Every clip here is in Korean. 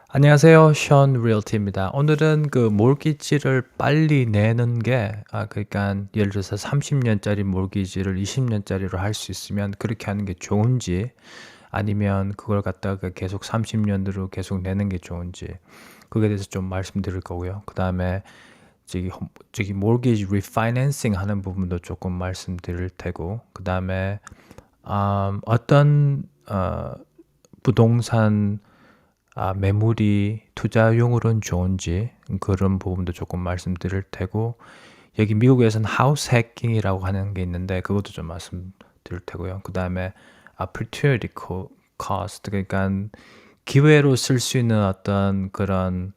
안녕하세요. 션 리얼티입니다. 오늘은 그 몰기지를 빨리 내는 게 그러니까 예를 들어서 30년짜리 몰기지를 20년짜리로 할 수 있으면 그렇게 하는 게 좋은지 아니면 그걸 갖다가 계속 30년으로 계속 내는 게 좋은지 그거에 대해서 좀 말씀드릴 거고요. 그다음에 저기 몰기지 리파이낸싱 하는 부분도 조금 말씀드릴 테고 그다음에 어떤 부동산 매물이 투자용으로는 좋은지 그런 부분도 조금 말씀드릴 테고 여기 미국에서는 하우스 해킹이라고 하는 게 있는데 그것도 좀 말씀드릴 테고요. 그 다음에 opportunity cost 그러니까 기회로 쓸 수 있는 어떤 그런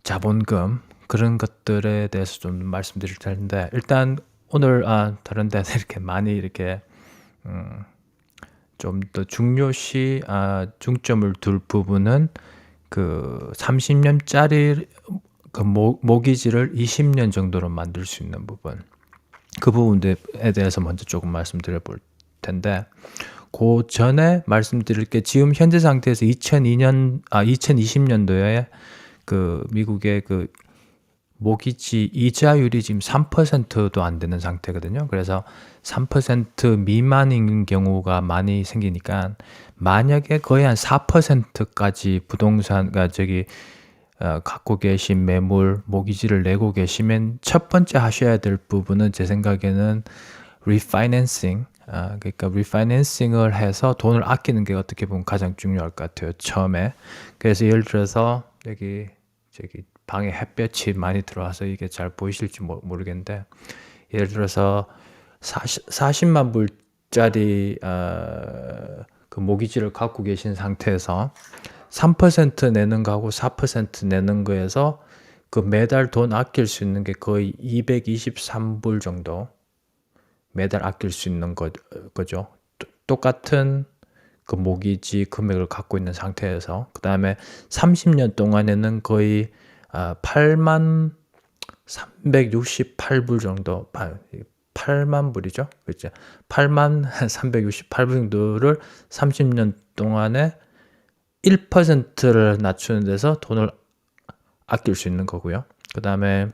자본금 그런 것들에 대해서 좀 말씀드릴 텐데 일단 오늘 다른 데 이렇게 많이 이렇게 좀 더 중요시 중점을 둘 부분은 그 30년짜리 그 모기지를 20년 정도로 만들 수 있는 부분 그 부분에 대해서 먼저 조금 말씀드려 볼 텐데 그 전에 말씀드릴 게 지금 현재 상태에서 2020년도에 그 미국의 그 모기지 이자율이 지금 3%도 안 되는 상태거든요. 그래서 3% 미만인 경우가 많이 생기니까 만약에 거의 한 4%까지 부동산, 갖고 계신 매물, 모기지를 내고 계시면 첫 번째 하셔야 될 부분은 제 생각에는 리파이낸싱, 그러니까 리파이낸싱을 해서 돈을 아끼는 게 어떻게 보면 가장 중요할 것 같아요. 처음에. 그래서 예를 들어서 저기 방에 햇볕이 많이 들어와서 이게 잘 보이실지 모르겠는데 예를 들어서 40만 불짜리 그 모기지를 갖고 계신 상태에서 3% 내는 거하고 4% 내는 거에서 그 매달 돈 아낄 수 있는 게 거의 223불 정도 매달 아낄 수 있는 거죠. 똑같은 그 모기지 금액을 갖고 있는 상태에서 그 다음에 30년 동안에는 거의 8만 368불 정도 8만 불이죠. 그렇죠. 8만 368불 정도를 30년 동안에 1%를 낮추는 데서 돈을 아낄 수 있는 거고요. 그 다음에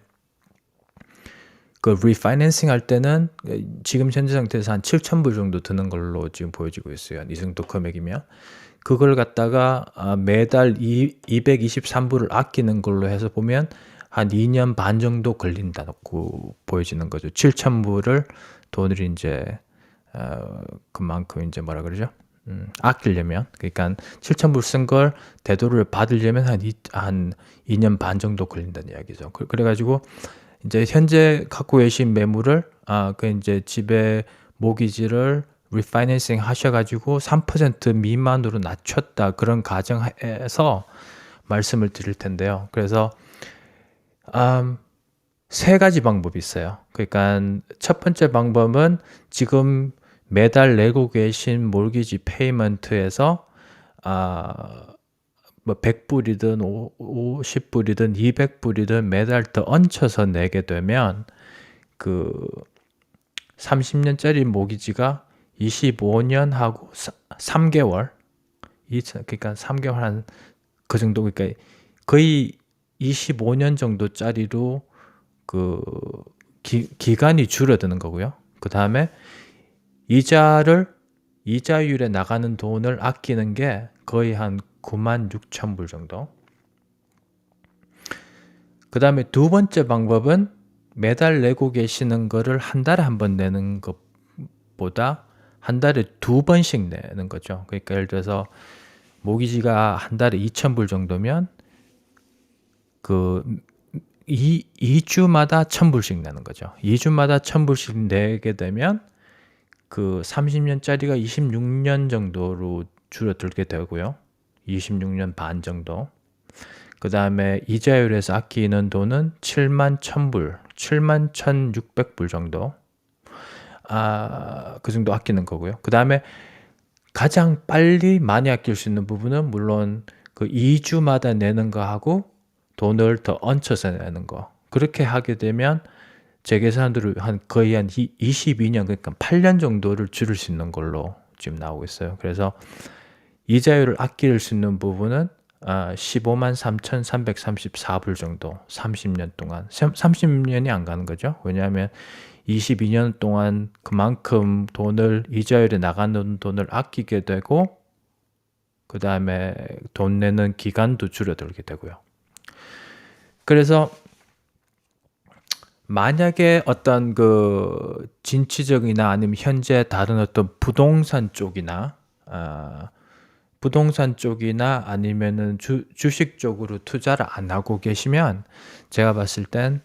그 리파이낸싱 할 때는 지금 현재 상태에서 한 7,000불 정도 드는 걸로 지금 보여지고 있어요. 이 정도 금액이면. 그걸 갖다가 매달 223불을 아끼는 걸로 해서 보면 한 2년 반 정도 걸린다고 보여지는 거죠. 7,000불을 돈을 이제 그만큼 이제 뭐라 그러죠? 아끼려면 그러니까 7,000불 쓴 걸 대도를 받으려면 한 2년 반 정도 걸린다는 이야기죠. 그래가지고 이제 현재 갖고 계신 매물을 그 이제 집에 모기지를 리파이낸싱 하셔가지고 3% 미만으로 낮췄다 그런 가정에서 말씀을 드릴 텐데요. 그래서 세 가지 방법이 있어요. 그러니까 첫 번째 방법은 지금 매달 내고 계신 몰기지 페이먼트에서 뭐 100불이든 50불이든 200불이든 매달 더 얹혀서 내게 되면 그 30년짜리 모기지가 25년하고 3개월 그러니까 3개월 한 그 정도 그러니까 거의 25년 정도짜리로 그 기간이 줄어드는 거고요. 그 다음에 이자율에 나가는 돈을 아끼는 게 거의 한 9만 6천 불 정도. 그 다음에 두 번째 방법은 매달 내고 계시는 거를 한 달에 한 번 내는 것보다 한 달에 두 번씩 내는 거죠. 그러니까 예를 들어서 모기지가 한 달에 2,000불 정도면 그 2주마다 1,000불씩 내는 거죠. 2주마다 1,000불씩 내게 되면 그 30년짜리가 26년 정도로 줄어들게 되고요. 26년 반 정도. 그 다음에 이자율에서 아끼는 돈은 7만 1,000불, 7만 1,600불 정도. 그 정도 아끼는 거고요. 그 다음에 가장 빨리 많이 아낄 수 있는 부분은 물론 그 2주마다 내는 거하고 돈을 더 얹혀서 내는 거. 그렇게 하게 되면 제 계산으로 거의 한 22년, 그러니까 8년 정도를 줄일 수 있는 걸로 지금 나오고 있어요. 그래서 이자율을 아낄 수 있는 부분은 15만 3,334불 정도 30년 동안 30년이 안 가는 거죠. 왜냐하면 22년 동안 그만큼 돈을 이자율에 나가는 돈을 아끼게 되고 그 다음에 돈 내는 기간도 줄어들게 되고요. 그래서 만약에 어떤 그 진취적이나 아니면 현재 다른 어떤 부동산 쪽이나 아니면은 주식 쪽으로 투자를 안 하고 계시면 제가 봤을 땐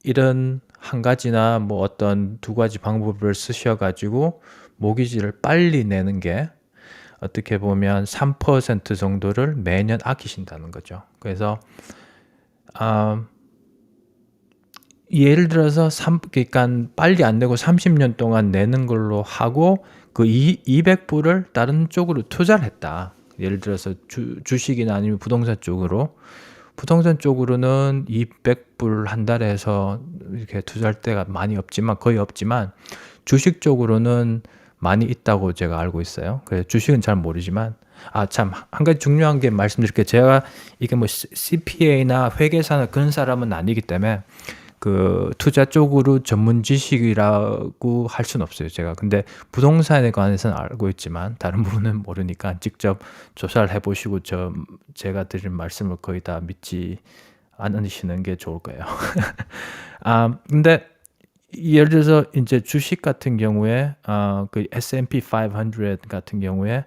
이런 한 가지나 뭐 어떤 두 가지 방법을 쓰셔가지고 모기지를 빨리 내는 게 어떻게 보면 3% 정도를 매년 아끼신다는 거죠. 그래서 예를 들어서 그러니까 빨리 안 내고 30년 동안 내는 걸로 하고 그 200불을 다른 쪽으로 투자를 했다. 예를 들어서 주식이나 아니면 부동산 쪽으로. 부동산 쪽으로는 200불 한 달에 해서 이렇게 투자할 때가 많이 없지만 거의 없지만 주식 쪽으로는 많이 있다고 제가 알고 있어요. 그래서 주식은 잘 모르지만 참 한 가지 중요한 게 말씀드릴게요. 제가 이게 뭐 CPA나 회계사나 그런 사람은 아니기 때문에 그 투자 쪽으로 전문 지식이라고 할 수는 없어요, 제가. 근데 부동산에 관해서는 알고 있지만 다른 부분은 모르니까 직접 조사를 해보시고 제가 드린 말씀을 거의 다 믿지 않으시는 게 좋을 거예요. 근데 예를 들어서 이제 주식 같은 경우에 그 S&P 500 같은 경우에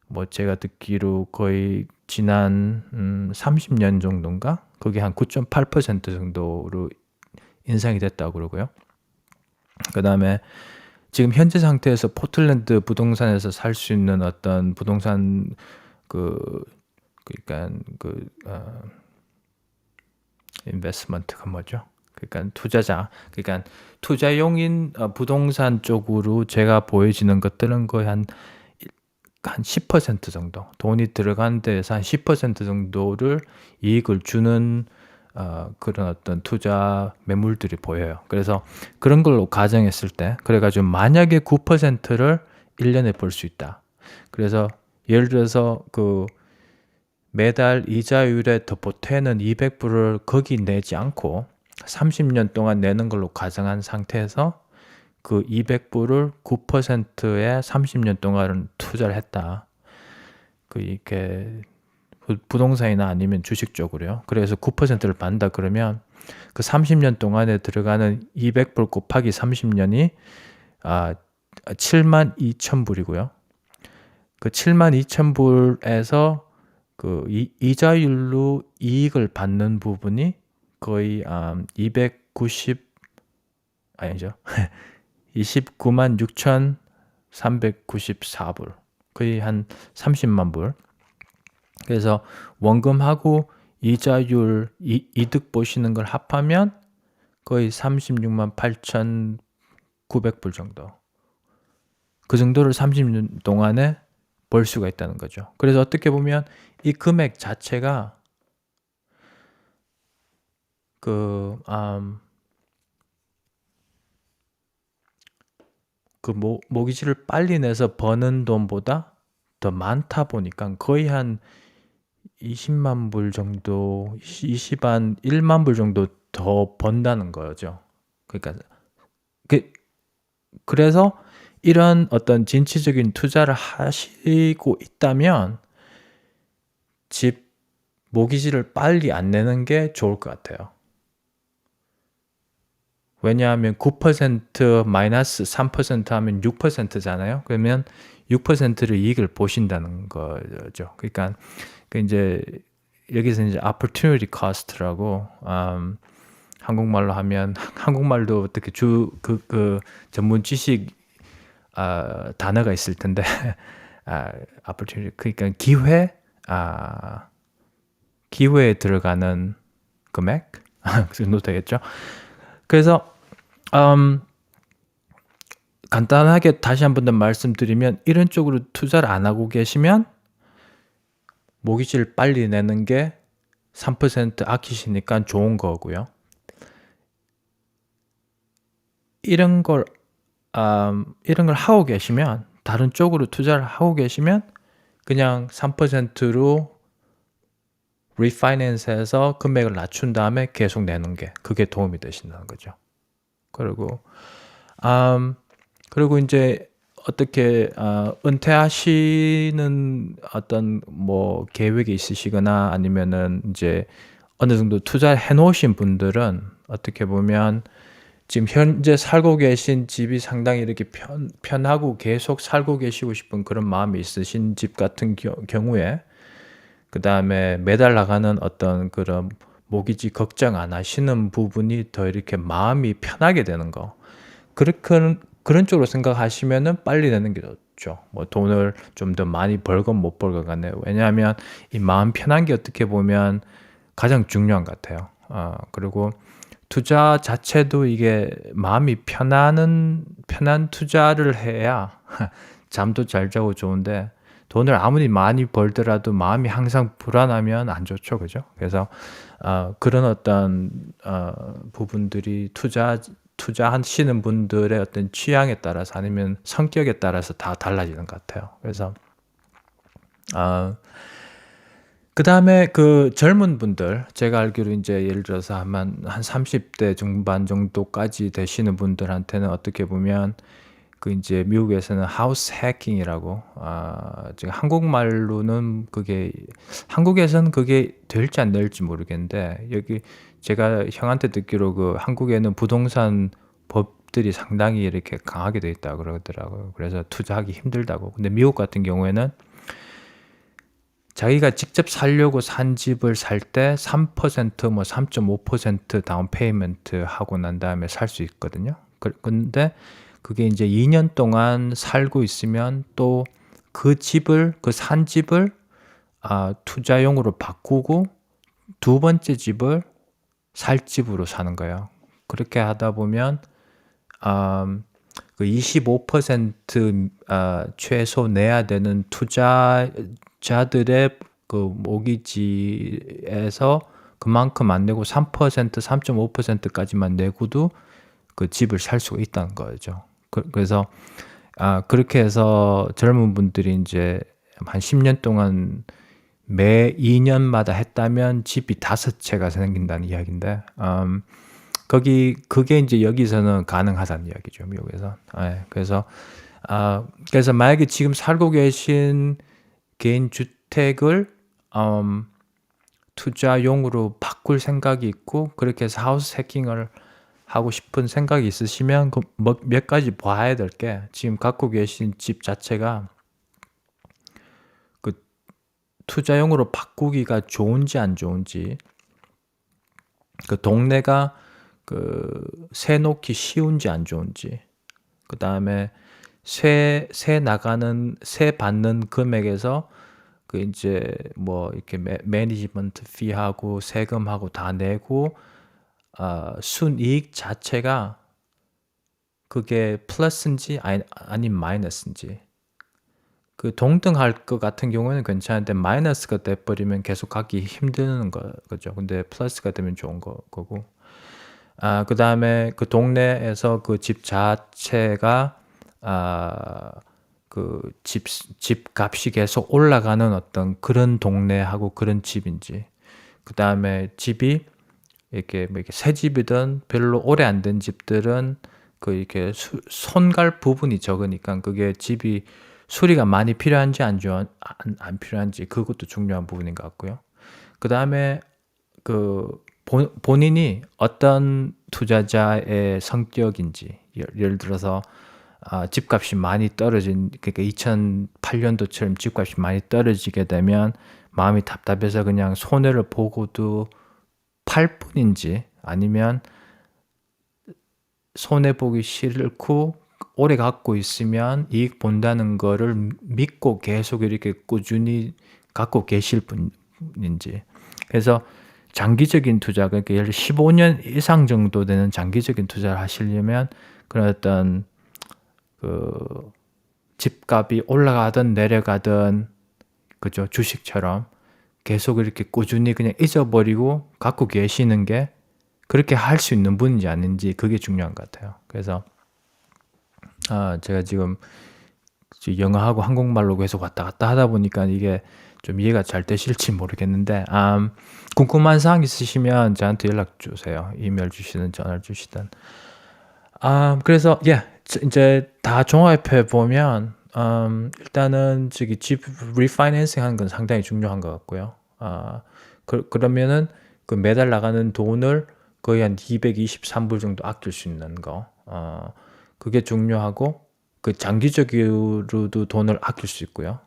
뭐 제가 듣기로 거의 지난 30년 정도인가? 그게 한 9.8% 정도로 인상이 됐다고 그러고요. 그 다음에 지금 현재 상태에서 포틀랜드 부동산에서 살 수 있는 어떤 부동산 그러니까 인베스트먼트가 뭐죠? 그러니까 그러니까 투자용인 부동산 쪽으로 제가 보여지는 것들은 거의 한 10% 정도 돈이 들어간 데에서 한 10% 정도를 이익을 주는 그런 어떤 투자 매물들이 보여요. 그래서 그런 걸로 가정했을 때 그래가지고 만약에 9%를 1년에 벌 수 있다. 그래서 예를 들어서 그 매달 이자율에 더 보태는 200불을 거기 내지 않고 30년 동안 내는 걸로 가정한 상태에서 그 200불을 9%에 30년 동안 투자를 했다. 이렇게 부동산이나 아니면 주식 쪽으로요. 그래서 9%를 받는다 그러면 그 30년 동안에 들어가는 200불 곱하기 30년이 72,000불이고요. 그 72,000불에서 그 이자율로 이익을 받는 부분이 거의 29만 6,394불. 거의 한 30만 불. 그래서 원금하고 이자율 이득 보시는 걸 합하면 거의 36만 8,900불 정도. 그 정도를 30년 동안에 벌 수가 있다는 거죠. 그래서 어떻게 보면 이 금액 자체가 모기지를 빨리 내서 버는 돈보다 더 많다 보니까 거의 한 20만 불 정도, 1만 불 정도 더 번다는 거죠. 그러니까 그래서 이런 어떤 진취적인 투자를 하시고 있다면 집 모기지를 빨리 안 내는 게 좋을 것 같아요. 왜냐하면 9% 마이너스 3% 하면 6%잖아요. 그러면 6%를 이익을 보신다는 거죠. 그러니까 이제 여기서 이제 opportunity cost라고 한국말로 하면 한국말도 어떻게 전문 지식 단어가 있을 텐데 opportunity 그러니까 기회에 들어가는 금액 그 정도 되겠죠. 그래서 간단하게 다시 한 번 더 말씀드리면 이런 쪽으로 투자를 안 하고 계시면 모기지를 빨리 내는 게 3% 아끼시니까 좋은 거고요. 이런 걸 하고 계시면 다른 쪽으로 투자를 하고 계시면 그냥 3%로 리파이낸스해서 금액을 낮춘 다음에 계속 내는 게 그게 도움이 되신다는 거죠. 그리고 그리고 이제 어떻게 은퇴하시는 어떤 뭐 계획이 있으시거나 아니면은 이제 어느 정도 투자해 놓으신 분들은 어떻게 보면 지금 현재 살고 계신 집이 상당히 이렇게 편하고 계속 살고 계시고 싶은 그런 마음이 있으신 집 같은 경우에 그 다음에 매달 나가는 어떤 그런 모기지 걱정 안 하시는 부분이 더 이렇게 마음이 편하게 되는 거. 그런 쪽으로 생각하시면은 빨리 내는 게 좋죠. 뭐 돈을 좀 더 많이 벌건 못 벌건 간에. 왜냐하면 이 마음 편한 게 어떻게 보면 가장 중요한 것 같아요. 그리고 투자 자체도 이게 마음이 편한 투자를 해야 잠도 잘 자고 좋은데 돈을 아무리 많이 벌더라도 마음이 항상 불안하면 안 좋죠. 그죠? 그래서 그런 어떤 부분들이 투자하시는 분들의 어떤 취향에 따라서 아니면 성격에 따라서 다 달라지는 것 같아요. 그래서 그 다음에 그 젊은 분들, 제가 알기로 이제 예를 들어서 한 30대 중반 정도까지 되시는 분들한테는 어떻게 보면 그 이제 미국에서는 하우스 해킹이라고, 지금 한국말로는 그게, 한국에서는 그게 될지 안 될지 모르겠는데, 여기 제가 형한테 듣기로 그 한국에는 부동산 법들이 상당히 이렇게 강하게 돼 있다고 그러더라고요. 그래서 투자하기 힘들다고. 근데 미국 같은 경우에는 자기가 직접 살려고 산 집을 살 때 3% 뭐 3.5% 다운 페이먼트 하고 난 다음에 살 수 있거든요. 근데 그게 이제 2년 동안 살고 있으면 또 그 집을, 그 산 집을 투자용으로 바꾸고 두 번째 집을 살 집으로 사는 거예요. 그렇게 하다 보면 그 25% 최소 내야 되는 투자자들의 그 모기지에서 그만큼 안 내고 3%, 3.5%까지만 내고도 그 집을 살 수가 있다는 거죠. 그래서 그렇게 해서 젊은 분들이 이제 한 10년 동안 매 2년마다 했다면 집이 5채가 생긴다는 이야기인데, 그게 이제 여기서는 가능하다는 이야기죠, 미국에서. 그래서 만약에 지금 살고 계신 개인 주택을 투자용으로 바꿀 생각이 있고, 그렇게 해서 하우스 해킹을 하고 싶은 생각이 있으시면 몇 가지 봐야 될 게, 지금 갖고 계신 집 자체가 그 투자용으로 바꾸기가 좋은지 안 좋은지, 그 동네가 새 놓기 쉬운지 안 좋은지, 그 다음에 새 받는 금액에서 그 이제 뭐 이렇게 매니지먼트 피하고 세금하고 다 내고 순이익 자체가 그게 플러스인지 아니면 마이너스인지, 그 동등할 것 같은 경우는 괜찮은데 마이너스가 돼버리면 계속 갖기 힘든 거죠. 근데 플러스가 되면 좋은 거고. 그 다음에 그 동네에서 그 집 자체가 그 집 값이 계속 올라가는 어떤 그런 동네하고 그런 집인지, 그 다음에 집이 이렇게 뭐 이렇게 새 집이든 별로 오래 안 된 집들은 그 이렇게 손갈 부분이 적으니까 그게 집이 수리가 많이 필요한지 안 필요한지, 그것도 중요한 부분인 것 같고요. 그 다음에 그 본인이 어떤 투자자의 성격인지, 예를 들어서 집값이 많이 그러니까 2008년도처럼 집값이 많이 떨어지게 되면 마음이 답답해서 그냥 손해를 보고도 팔 뿐인지, 아니면 손해보기 싫고 오래 갖고 있으면 이익 본다는 거를 믿고 계속 이렇게 꾸준히 갖고 계실 분인지. 그래서 장기적인 투자, 그러니까 예를 들어 15년 이상 정도 되는 장기적인 투자를 하시려면 그런 어떤 그 집값이 올라가든 내려가든, 그죠, 주식처럼 계속 이렇게 꾸준히 그냥 잊어버리고 갖고 계시는 게 그렇게 할 수 있는 분인지 아닌지, 그게 중요한 것 같아요. 그래서 제가 지금 영어하고 한국말로 계속 왔다 갔다 하다 보니까 이게 좀 이해가 잘 되실지 모르겠는데 궁금한 사항 있으시면 저한테 연락 주세요. 이메일 주시든 전화 주시든. 그래서 이제 다 종합해 보면 일단은 저기 집 리파이낸싱 하는 건 상당히 중요한 것 같고요. 그러면은 그 매달 나가는 돈을 거의 한 223불 정도 아낄 수 있는 거. 그게 중요하고 그 장기적으로도 돈을 아낄 수 있고요.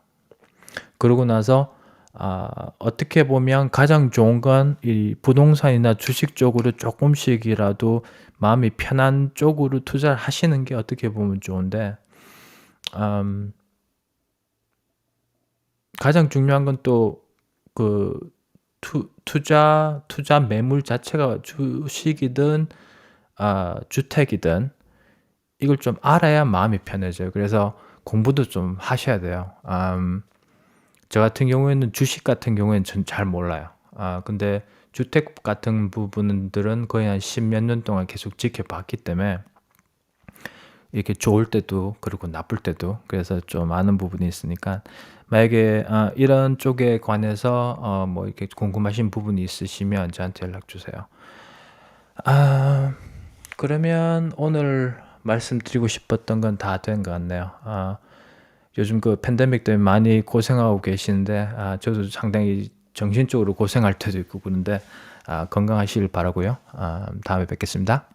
그러고 나서 어떻게 보면 가장 좋은 건 이 부동산이나 주식 쪽으로 조금씩이라도 마음이 편한 쪽으로 투자를 하시는 게 어떻게 보면 좋은데 가장 중요한 건 또 그 투자 매물 자체가 주식이든 주택이든 이걸 좀 알아야 마음이 편해져요. 그래서 공부도 좀 하셔야 돼요. 저 같은 경우에는 주식 같은 경우에는 전 잘 몰라요. 근데 주택 같은 부분들은 거의 한 10몇 년 동안 계속 지켜봤기 때문에 이렇게 좋을 때도 그리고 나쁠 때도 그래서 좀 아는 부분이 있으니까 만약에 이런 쪽에 관해서 뭐 이렇게 궁금하신 부분이 있으시면 저한테 연락 주세요. 그러면 오늘 말씀드리고 싶었던 건 다 된 것 같네요. 요즘 그 팬데믹 때문에 많이 고생하고 계시는데 저도 상당히 정신적으로 고생할 때도 있고 그런데 건강하시길 바라고요. 다음에 뵙겠습니다.